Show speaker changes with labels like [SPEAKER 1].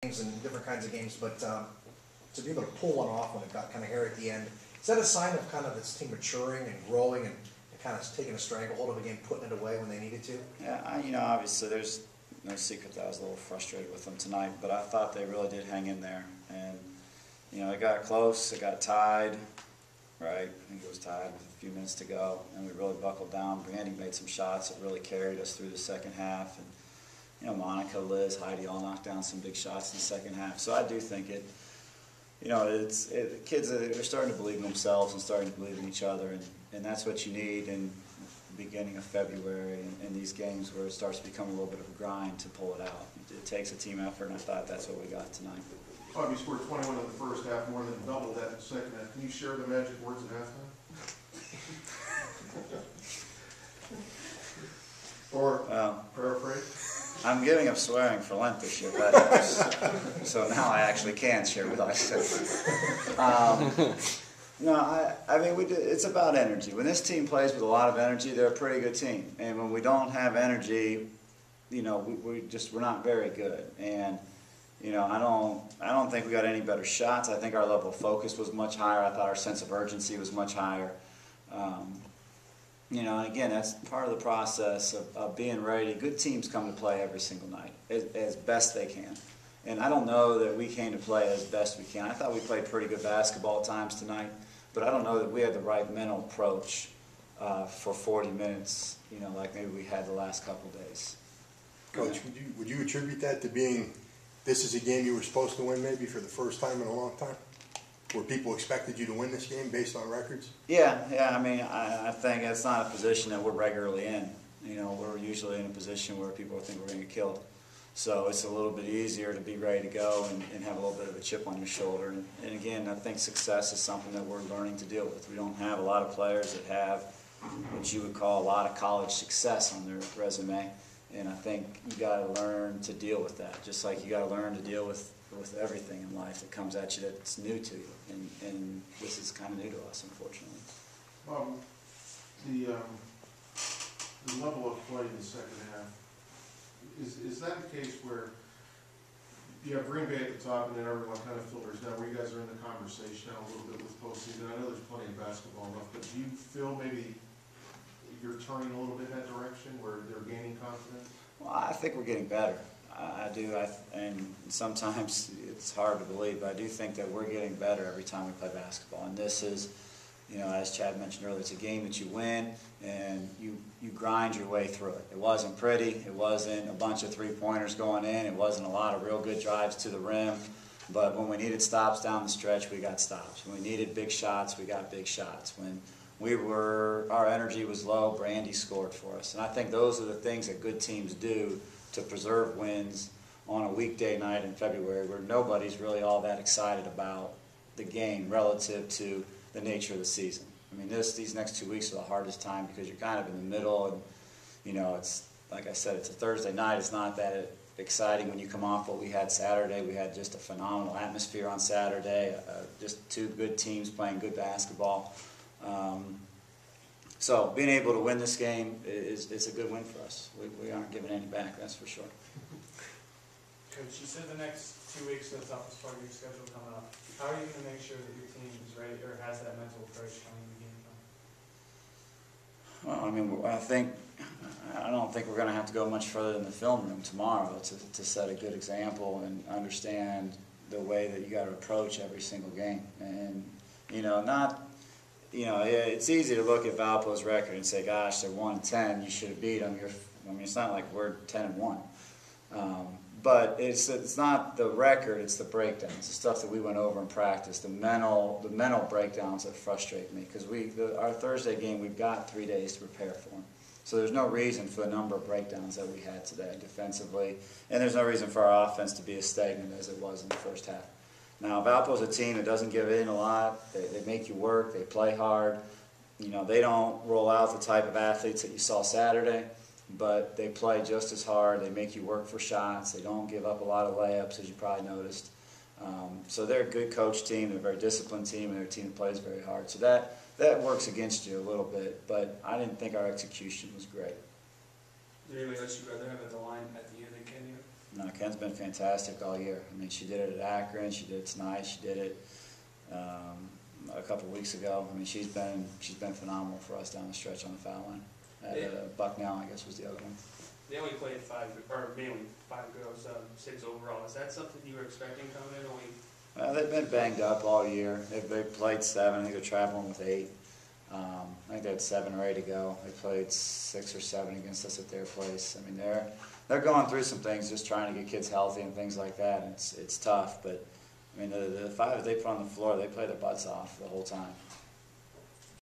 [SPEAKER 1] and different kinds of games, but to be able to pull one off when it got kind of hairy at the end, is that a sign of kind of this team maturing and growing and kind of taking a stranglehold of a game, putting it away when they needed to?
[SPEAKER 2] Yeah, obviously there's no secret that I was a little frustrated with them tonight, but I thought they really did hang in there. And, it got close, it got tied, right? I think it was tied with a few minutes to go, and we really buckled down. Brandy made some shots that really carried us through the second half. And, Monica, Liz, Heidi all knocked down some big shots in the second half. So I do think kids are starting to believe in themselves and starting to believe in each other, and that's what you need in the beginning of February and these games where it starts to become a little bit of a grind to pull it out. It takes a team effort, and I thought that's what we got tonight.
[SPEAKER 3] Bob, you scored 21 in the first half, more than double that in the second half. Can you share the magic words at halftime? Or paraphrase?
[SPEAKER 2] I'm giving up swearing for Lent this year, so now I actually can share what I said. I mean, it's about energy. When this team plays with a lot of energy, they're a pretty good team. And when we don't have energy, we're not very good. And I don't think we got any better shots. I think our level of focus was much higher. I thought our sense of urgency was much higher. And again, that's part of the process of being ready. Good teams come to play every single night as best they can. And I don't know that we came to play as best we can. I thought we played pretty good basketball at times tonight, but I don't know that we had the right mental approach for 40 minutes, like maybe we had the last couple of days.
[SPEAKER 4] Coach, would you attribute that to being this is a game you were supposed to win maybe for the first time in a long time? Where people expected you to win this game based on records?
[SPEAKER 2] Yeah. I mean, I think it's not a position that we're regularly in. We're usually in a position where people think we're going to get killed. So it's a little bit easier to be ready to go and have a little bit of a chip on your shoulder. And again, I think success is something that we're learning to deal with. We don't have a lot of players that have what you would call a lot of college success on their resume. And I think you got to learn to deal with that, just like you got to learn to deal with everything in life that comes at you that's new to you, and this is kind of new to us, unfortunately.
[SPEAKER 3] The level of play in the second half, is that the case where you have Green Bay at the top and then everyone kind of filters down, where you guys are in the conversation now a little bit with postseason? I know there's plenty of basketball left, but do you feel maybe you're turning a little bit in that direction where they're gaining confidence?
[SPEAKER 2] Well, I think we're getting better. I do, and sometimes it's hard to believe, but I do think that we're getting better every time we play basketball. And this is, as Chad mentioned earlier, it's a game that you win, and you grind your way through it. It wasn't pretty. It wasn't a bunch of three-pointers going in. It wasn't a lot of real good drives to the rim. But when we needed stops down the stretch, we got stops. When we needed big shots, we got big shots. When our energy was low, Brandy scored for us. And I think those are the things that good teams do to preserve wins on a weekday night in February where nobody's really all that excited about the game relative to the nature of the season. I mean, these next 2 weeks are the hardest time because you're kind of in the middle, and it's like I said, it's a Thursday night. It's not that exciting when you come off what we had Saturday. We had just a phenomenal atmosphere on Saturday, just two good teams playing good basketball. So being able to win this game is a good win for us. We aren't giving any back, that's for sure.
[SPEAKER 5] Coach, you said the next 2 weeks are the toughest part of your schedule coming up. How are you going to make sure that your team is ready or has that mental approach coming into the game?
[SPEAKER 2] Well, I mean, I don't think we're going to have to go much further than the film room tomorrow to set a good example and understand the way that you got to approach every single game. And, it's easy to look at Valpo's record and say, gosh, they're 1-10, you should have beat them. It's not like we're 10-1. But it's not the record, it's the breakdowns, the stuff that we went over in practice, the mental breakdowns that frustrate me. Because our Thursday game, we've got 3 days to prepare for them. So there's no reason for the number of breakdowns that we had today defensively. And there's no reason for our offense to be as stagnant as it was in the first half. Now, Valpo's a team that doesn't give in a lot. They make you work. They play hard. They don't roll out the type of athletes that you saw Saturday, but they play just as hard. They make you work for shots. They don't give up a lot of layups, as you probably noticed. So they're a good coach team. They're a very disciplined team, and they're a team that plays very hard. So that works against you a little bit, but I didn't think our execution was great.
[SPEAKER 5] Did anybody else you rather have at the line at the end, can you?
[SPEAKER 2] No, Ken's been fantastic all year. I mean, she did it at Akron, she did it tonight, she did it a couple of weeks ago. I mean, she's been phenomenal for us down the stretch on the foul line. Bucknell, I guess, was the other one.
[SPEAKER 5] They only played mainly 5 girls, 6 overall. Is that something you were expecting coming in?
[SPEAKER 2] Well, they've been banged up all year. They've played 7. I think they're traveling with 8. I think they had 7 or 8 to go. They played 6 or 7 against us at their place. I mean, they're going through some things, just trying to get kids healthy and things like that. And it's tough, but I mean, the 5 that they put on the floor, they play their butts off the whole time.